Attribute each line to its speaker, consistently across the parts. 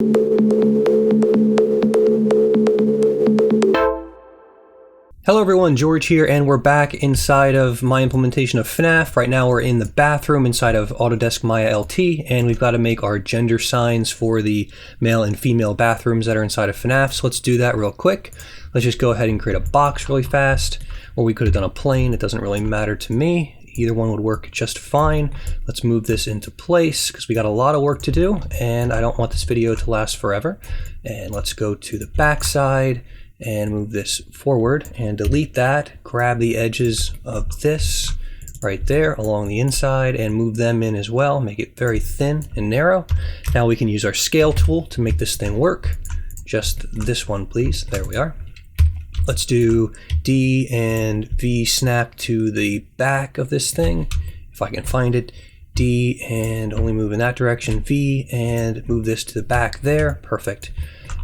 Speaker 1: Hello everyone, George here, and we're back inside of my implementation of FNAF. Right now we're in the bathroom inside of Autodesk Maya LT, and we've got to make our gender signs for the male and female bathrooms that are inside of FNAF. So let's do that real quick. Let's just go ahead and create a box really fast, or we could have done a plane. It doesn't really matter to me. Either one would work just fine. Let's move this into place because we got a lot of work to do, and I don't want this video to last forever. And let's go to the back side and move this forward and delete that. Grab the edges of this right there along the inside and move them in as well. Make it very thin and narrow. Now we can use our scale tool to make this thing work. Just this one, please. There we are. Let's do D and V snap to the back of this thing, if I can find it. D and only move in that direction. V and move this to the back there. Perfect.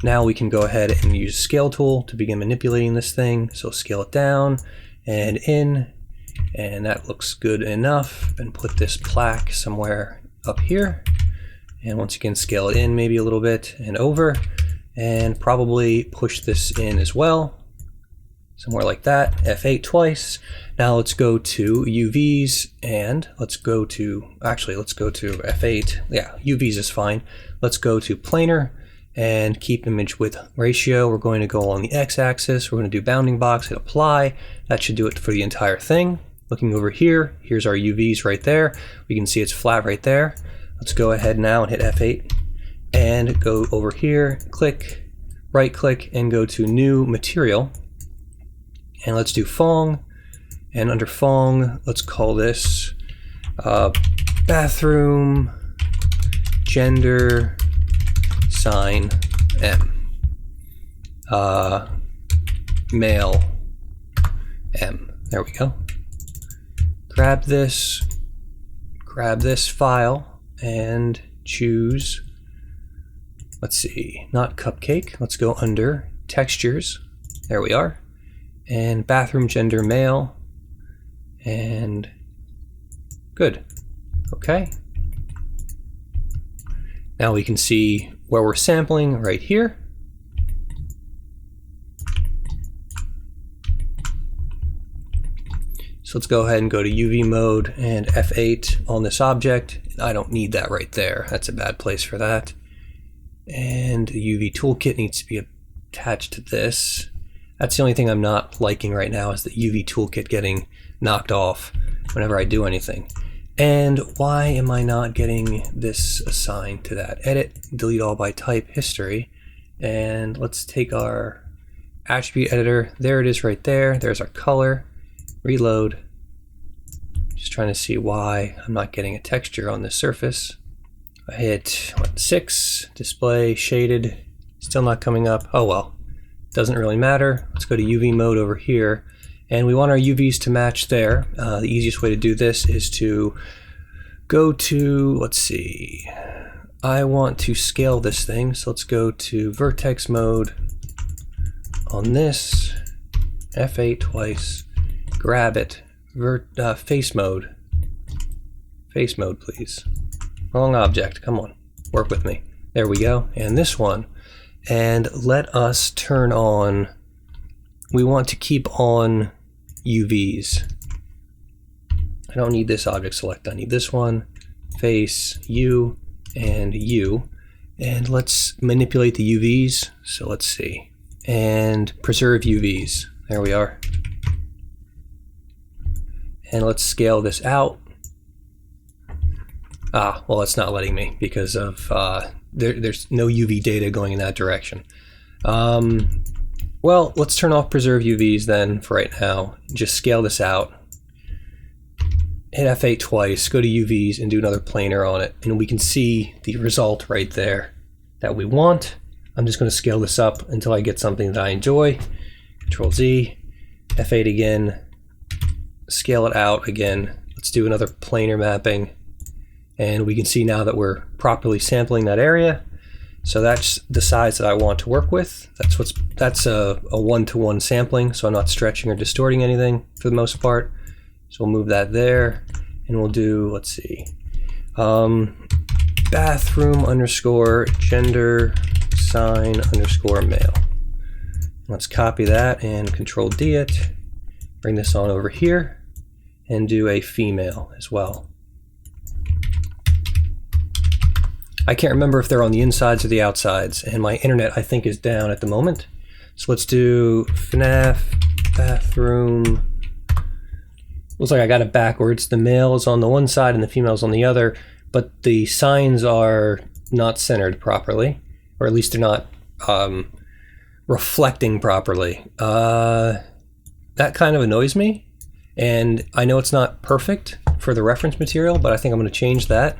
Speaker 1: Now we can go ahead and use scale tool to begin manipulating this thing. So scale it down and in, and that looks good enough. And put this plaque somewhere up here. And once again, scale it in maybe a little bit and over, and probably push this in as well. Somewhere like that. F8 twice. Now let's go to UVs and let's go to F8. Yeah, UVs is fine. Let's go to planar and keep image width ratio. We're going to go on the x-axis. We're going to do bounding box, hit apply. That should do it for the entire thing. Looking over here, here's our UVs right there. We can see it's flat right there. Let's go ahead now and hit F8 and go over here, click, right click, and go to new material. And let's do Fong, and under Fong, let's call this bathroom gender sign M. Male M. There we go. Grab this file and choose, let's see, not cupcake. Let's go under textures. There we are. And bathroom gender male, and good. Okay. Now we can see where we're sampling right here. So let's go ahead and go to UV mode and F8 on this object. I don't need that right there. That's a bad place for that. And the UV toolkit needs to be attached to this. That's the only thing I'm not liking right now, is the UV toolkit getting knocked off whenever I do anything. And why am I not getting this assigned to that? Edit, delete all by type, history. And let's take our attribute editor. There it is right there. There's our color. Reload. Just trying to see why I'm not getting a texture on this surface. I hit 6, display, shaded, still not coming up. Oh well. Doesn't really matter. Let's go to UV mode over here, and we want our UVs to match there. The easiest way to do this is to go to, let's see, I want to scale this thing, so let's go to vertex mode on this, F8 twice, grab it, face mode please. Wrong object, come on, work with me. There we go, and this one. And let us turn on, we want to keep on UVs. I don't need this object select, I need this one, face, U, and U. And let's manipulate the UVs, so let's see. And preserve UVs, there we are. And let's scale this out. Well, it's not letting me because of, there's no UV data going in that direction. Well, let's turn off preserve UVs then for right now. Just scale this out. Hit F8 twice, go to UVs and do another planar on it. And we can see the result right there that we want. I'm just going to scale this up until I get something that I enjoy. Control Z, F8 again, scale it out again. Let's do another planar mapping. And we can see now that we're properly sampling that area. So that's the size that I want to work with. That's a one-to-one sampling, so I'm not stretching or distorting anything for the most part. So we'll move that there, and we'll do, let's see, bathroom underscore gender sign underscore male. Let's copy that and Control D it. Bring this on over here and do a female as well. I can't remember if they're on the insides or the outsides, and my internet I think is down at the moment. So let's do FNAF bathroom. Looks like I got it backwards. The male is on the one side and the female is on the other, but the signs are not centered properly, or at least they're not reflecting properly. That kind of annoys me, and I know it's not perfect for the reference material, but I think I'm going to change that.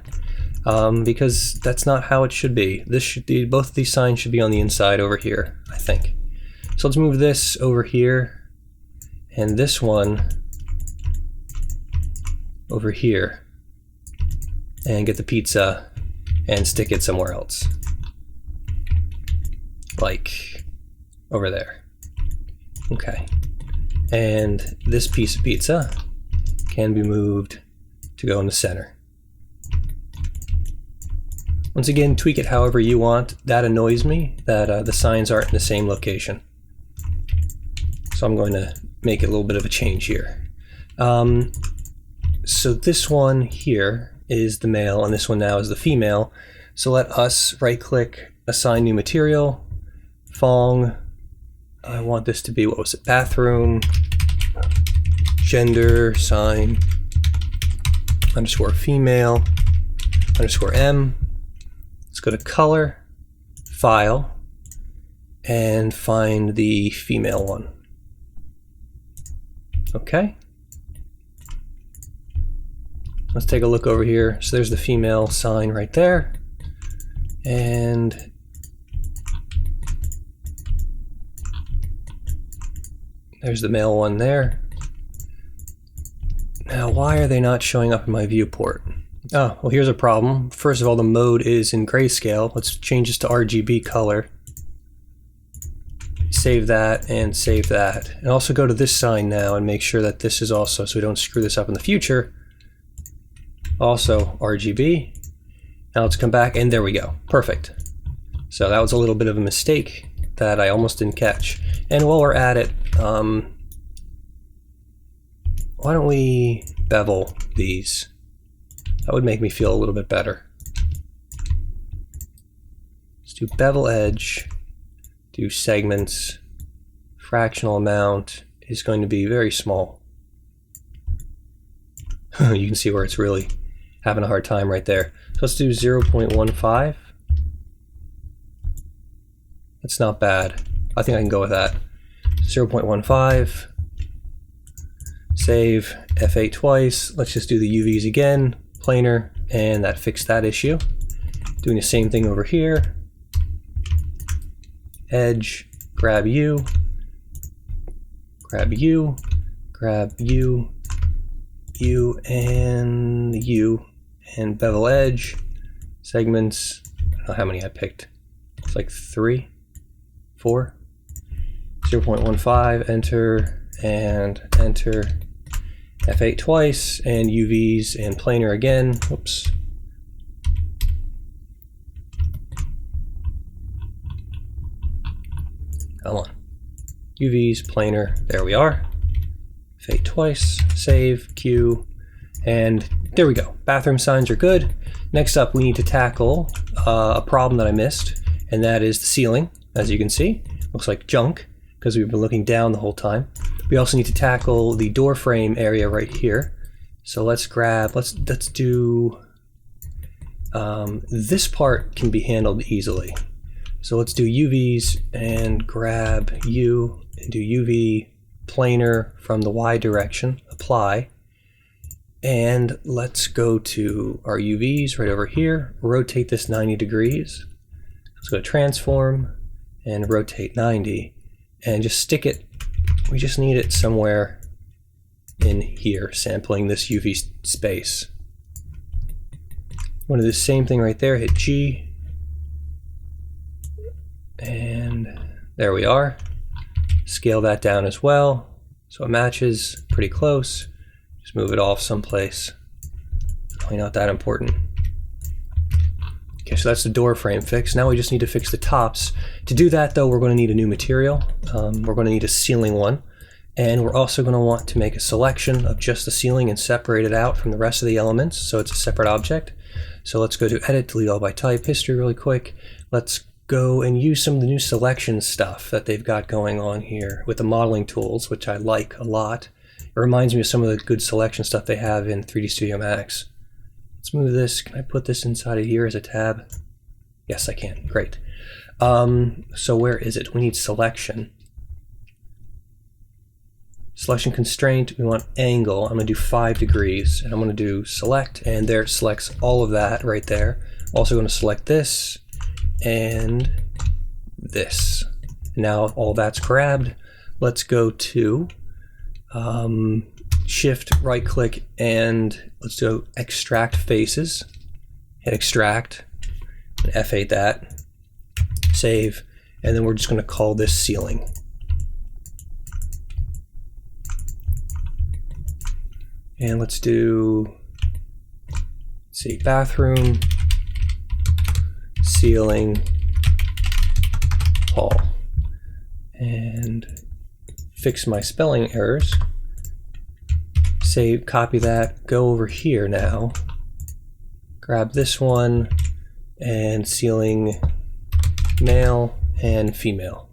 Speaker 1: Because that's not how it should be. This should be, both of these signs should be on the inside over here, I think. So let's move this over here, and this one over here, and get the pizza and stick it somewhere else. Like over there. Okay. And this piece of pizza can be moved to go in the center. Once again, tweak it however you want. That annoys me, that the signs aren't in the same location. So I'm going to make a little bit of a change here. So this one here is the male, and this one now is the female. So let us right-click, assign new material, Fong. I want this to be, what was it, bathroom, gender, sign, underscore female, underscore M. Let's go to color, file, and find the female one. Okay. Let's take a look over here. So there's the female sign right there. And there's the male one there. Now, why are they not showing up in my viewport? Oh, well, here's a problem. First of all, the mode is in grayscale. Let's change this to RGB color. Save that and save that. And also go to this sign now and make sure that this is also, so we don't screw this up in the future. Also RGB. Now let's come back, and there we go. Perfect. So that was a little bit of a mistake that I almost didn't catch. And while we're at it, why don't we bevel these? That would make me feel a little bit better. Let's do bevel edge, do segments, fractional amount is going to be very small. You can see where it's really having a hard time right there. So let's do 0.15. That's not bad. I think I can go with that. 0.15. Save F8 twice. Let's just do the UVs again. Planar, and that fixed that issue. Doing the same thing over here. Edge, grab U, grab U, grab U, U, and bevel edge, segments. I don't know how many I picked. It's like 3, 4, 0.15, enter, and enter. F8 twice, and UVs and planar again. Whoops. Come on. UVs, planar, there we are. F8 twice, save, Q, and there we go. Bathroom signs are good. Next up, we need to tackle a problem that I missed, and that is the ceiling. As you can see, looks like junk because we've been looking down the whole time. We also need to tackle the door frame area right here. So let's grab, let's do, this part can be handled easily. So let's do UVs and grab U and do UV planar from the Y direction, apply. And let's go to our UVs right over here, rotate this 90 degrees. Let's go to transform and rotate 90 and just stick it. We just need it somewhere in here, sampling this UV space. Want to do the same thing right there, hit G. And there we are. Scale that down as well so it matches pretty close. Just move it off someplace. Probably not that important. Okay, so that's the door frame fixed. Now we just need to fix the tops. To do that though, we're going to need a new material. We're going to need a ceiling one. And we're also going to want to make a selection of just the ceiling and separate it out from the rest of the elements so it's a separate object. So let's go to Edit, Delete All by Type, History really quick. Let's go and use some of the new selection stuff that they've got going on here with the modeling tools, which I like a lot. It reminds me of some of the good selection stuff they have in 3D Studio Max. Let's move this. Can I put this inside of here as a tab? Yes, I can. Great. So where is it? We need selection. Selection constraint, we want angle. I'm going to do 5 degrees, and I'm going to do select, and there it selects all of that right there. Also going to select this and this. Now all that's grabbed. Let's go to Shift, right click, and let's do extract faces. Hit extract, and F8 that, save, and then we're just going to call this ceiling. And let's do, let's see, bathroom, ceiling, hall, and fix my spelling errors. Save, copy that, go over here now, grab this one, and ceiling, male and female.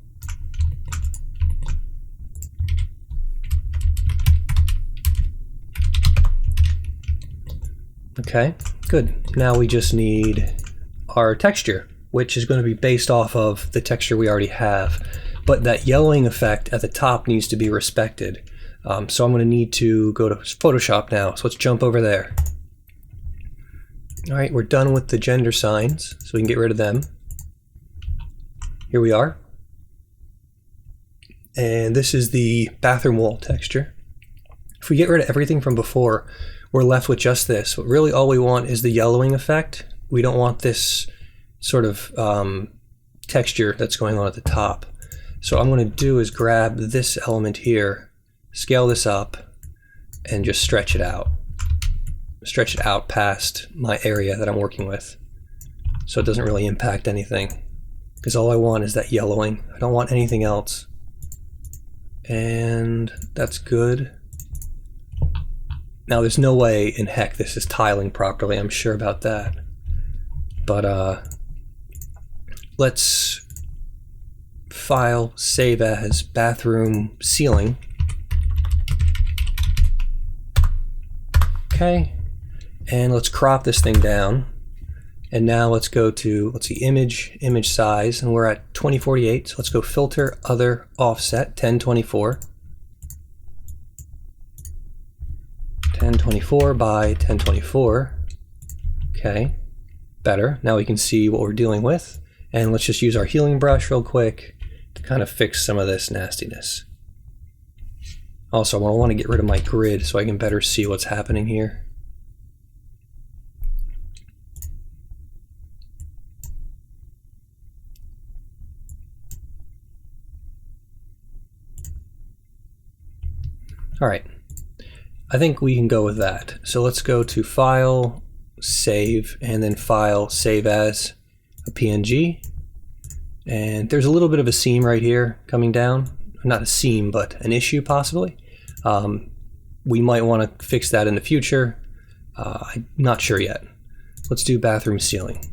Speaker 1: Okay, good. Now we just need our texture, which is going to be based off of the texture we already have. But that yellowing effect at the top needs to be respected. So I'm going to need to go to Photoshop now. So let's jump over there. All right, we're done with the gender signs, so we can get rid of them. Here we are. And this is the bathroom wall texture. If we get rid of everything from before, we're left with just this. But really all we want is the yellowing effect. We don't want this sort of texture that's going on at the top. So what I'm going to do is grab this element here, scale this up, and just stretch it out. Stretch it out past my area that I'm working with, so it doesn't really impact anything. Because all I want is that yellowing. I don't want anything else. And that's good. Now there's no way in heck this is tiling properly, I'm sure about that. But let's file, save as bathroom ceiling. Okay, and let's crop this thing down. And now let's go to, let's see, image size, and we're at 2048. So let's go filter, other, offset, 1024. 1024 by 1024. Okay, better. Now we can see what we're dealing with. And let's just use our healing brush real quick to kind of fix some of this nastiness. Also, I want to get rid of my grid so I can better see what's happening here. All right, I think we can go with that. So let's go to File, Save, and then File, Save as a PNG. And there's a little bit of a seam right here coming down. Not a seam, but an issue possibly. We might want to fix that in the future. I'm not sure yet. Let's do bathroom ceiling.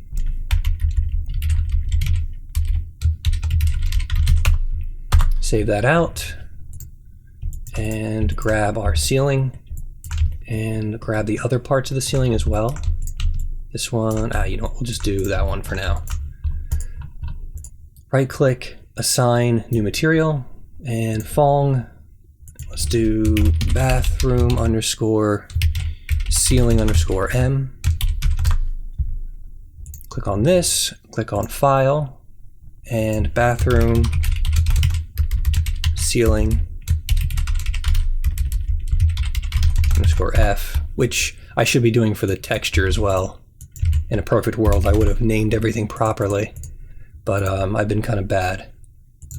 Speaker 1: Save that out. And grab our ceiling. And grab the other parts of the ceiling as well. This one, you know what, we'll just do that one for now. Right click, assign new material, and Fong. Let's do bathroom underscore ceiling underscore M. Click on this, click on file, and bathroom ceiling underscore F, which I should be doing for the texture as well. In a perfect world, I would have named everything properly, but I've been kind of bad.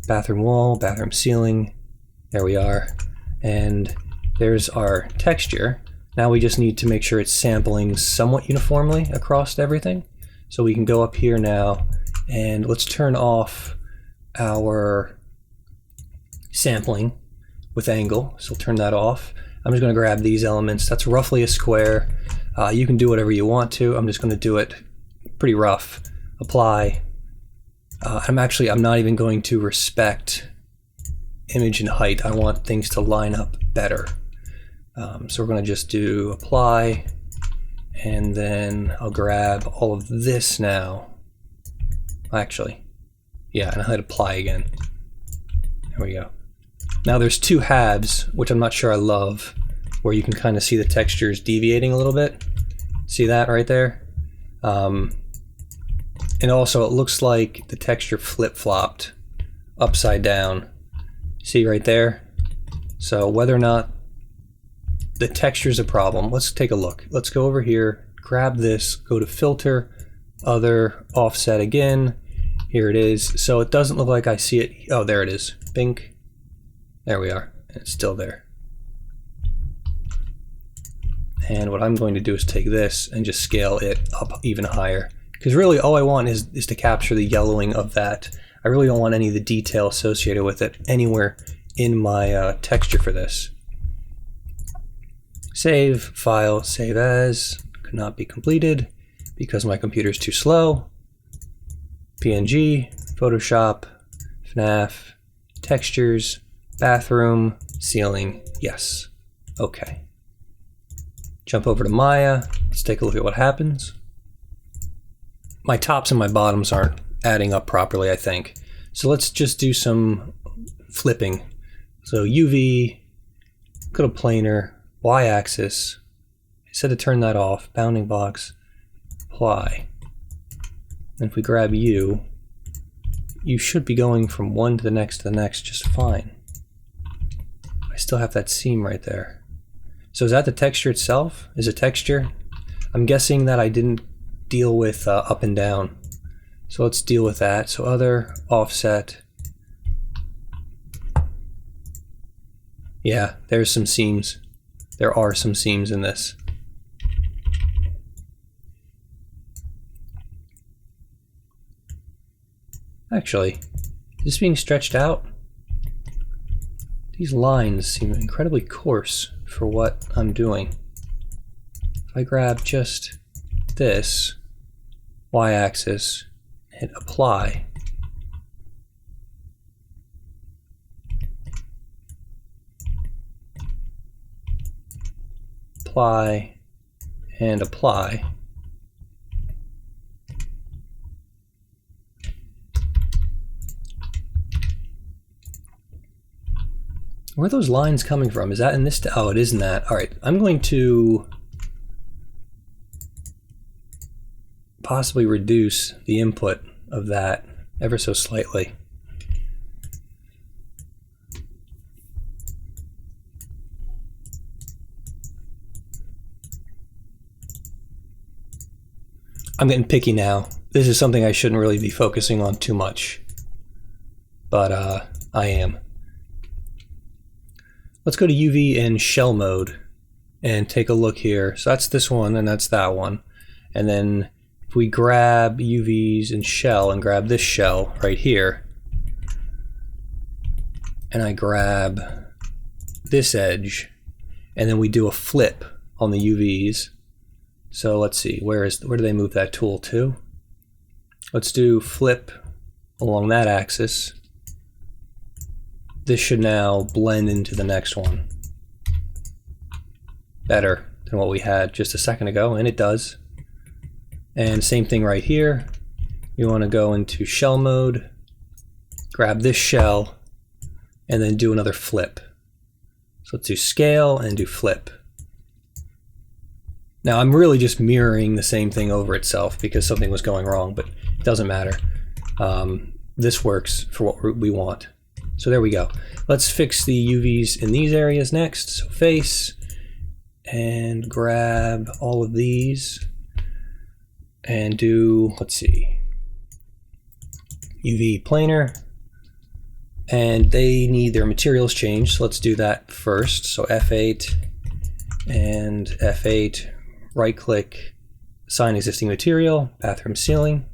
Speaker 1: Bathroom wall, bathroom ceiling, there we are. And there's our texture. Now we just need to make sure it's sampling somewhat uniformly across everything. So we can go up here now and let's turn off our sampling with angle. So turn that off. I'm just going to grab these elements. That's roughly a square. You can do whatever you want to. I'm just going to do it pretty rough. Apply. I'm not even going to respect image and height. I want things to line up better. So we're going to just do apply, and then I'll grab all of this now. Actually, yeah, and I'll hit apply again. There we go. Now there's two halves, which I'm not sure I love, where you can kind of see the textures deviating a little bit. See that right there? And also it looks like the texture flip-flopped upside down. See right there? So whether or not the texture's a problem, let's take a look. Let's go over here, grab this, go to filter, other, offset again. Here it is. So it doesn't look like I see it. Oh, there it is. Bink. There we are. It's still there. And what I'm going to do is take this and just scale it up even higher. Because really all I want is to capture the yellowing of that. I really don't want any of the detail associated with it anywhere in my texture for this. Save, file, save as, could not be completed because my computer is too slow. PNG, Photoshop, FNAF, textures, bathroom, ceiling, yes. Okay. Jump over to Maya, let's take a look at what happens. My tops and my bottoms aren't adding up properly, I think. So let's just do some flipping. So UV, go to planar, Y-axis, I said to turn that off, bounding box, apply. And if we grab you should be going from one to the next just fine. I still have that seam right there. So is that the texture itself? Is it texture? I'm guessing that I didn't deal with up and down. So let's deal with that. So other, offset. Yeah, there's some seams. There are some seams in this. Actually, is this being stretched out? These lines seem incredibly coarse for what I'm doing. If I grab just this, Y-axis, hit apply, apply, and apply. Where are those lines coming from? Is that in this? Oh, it is in that. All right, I'm going to possibly reduce the input of that ever so slightly. I'm getting picky now. This is something I shouldn't really be focusing on too much, but I am. Let's go to UV and shell mode and take a look here. So that's this one and that's that one. And then if we grab UVs and shell and grab this shell right here, and I grab this edge, and then we do a flip on the UVs. So let's see, where do they move that tool to? Let's do flip along that axis. This should now blend into the next one. Better than what we had just a second ago, and it does. And same thing right here. You want to go into shell mode, grab this shell, and then do another flip. So let's do scale and do flip. Now I'm really just mirroring the same thing over itself because something was going wrong, but it doesn't matter. This works for what we want. So there we go. Let's fix the UVs in these areas next. So face, and grab all of these and do, let's see, UV planar, and they need their materials changed. So let's do that first. So F8 and F8, right click, assign existing material, bathroom ceiling.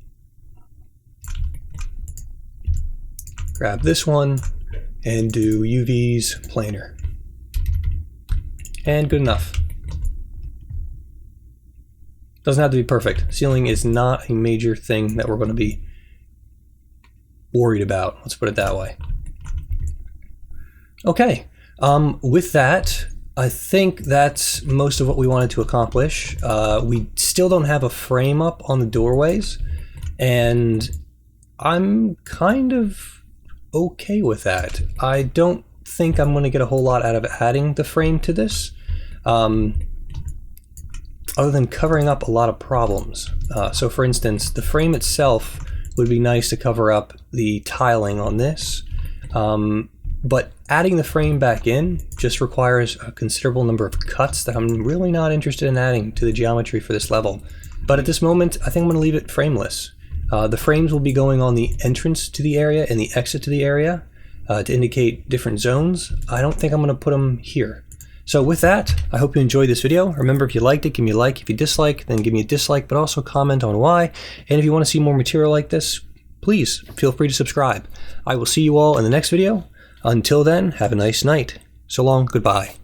Speaker 1: Grab this one and do UV's planar. And good enough. Doesn't have to be perfect. Ceiling is not a major thing that we're going to be worried about. Let's put it that way. Okay. With that, I think that's most of what we wanted to accomplish. We still don't have a frame up on the doorways, and I'm kind of okay with that. I don't think I'm going to get a whole lot out of adding the frame to this, other than covering up a lot of problems. So for instance, the frame itself would be nice to cover up the tiling on this, but adding the frame back in just requires a considerable number of cuts that I'm really not interested in adding to the geometry for this level. But at this moment, I think I'm going to leave it frameless. The frames will be going on the entrance to the area and the exit to the area to indicate different zones. I don't think I'm going to put them here. So with that, I hope you enjoyed this video. Remember, if you liked it, give me a like. If you dislike, then give me a dislike, but also comment on why. And if you want to see more material like this, please feel free to subscribe. I will see you all in the next video. Until then, have a nice night. So long, goodbye.